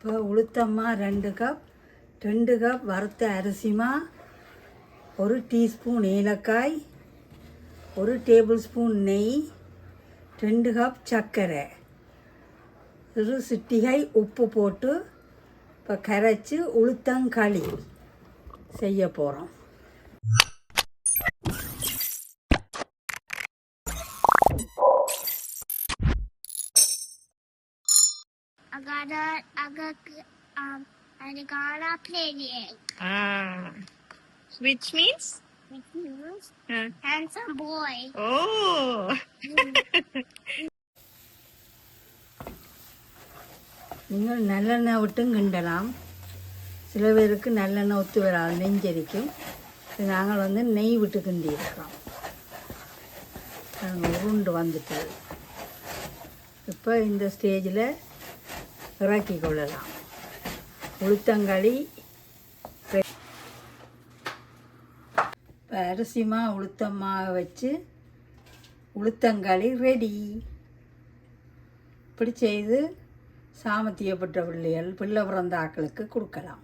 இப்போ உளுத்தம்மா 2 கப் வறுத்த அரிசிமா, 1 டீஸ்பூன் ஏலக்காய், 1 டேபிள் ஸ்பூன் நெய், 2 கப் சர்க்கரை, 1 சிட்டிகை உப்பு போட்டு இப்போ கரைச்சி உளுத்தங்களி செய்ய போகிறோம். I gotta play it. Which means? Which means handsome boy. Oh. நீங்கள் நல்லெண்ணெய் விட்டும் கிண்டலாம். சில பேருக்கு நல்லெண்ணெய் ஒத்து வராது, நெஞ்சரிக்கும். நாங்கள் நெய் விட்டு கிண்டி இருக்கிறோம். நாங்கள் உருண்டு வந்துட்டு இப்போ இந்த ஸ்டேஜில் இறக்கி கொள்ளலாம். உளுத்தங்களி இப்போ அரிசிமா உளுத்தம்மா வச்சு உளுத்தங்களி ரெடி. இப்படி செய்து சாமத்தியப்பட்ட பிள்ளை பிறந்த ஆக்களுக்கு கொடுக்கலாம்.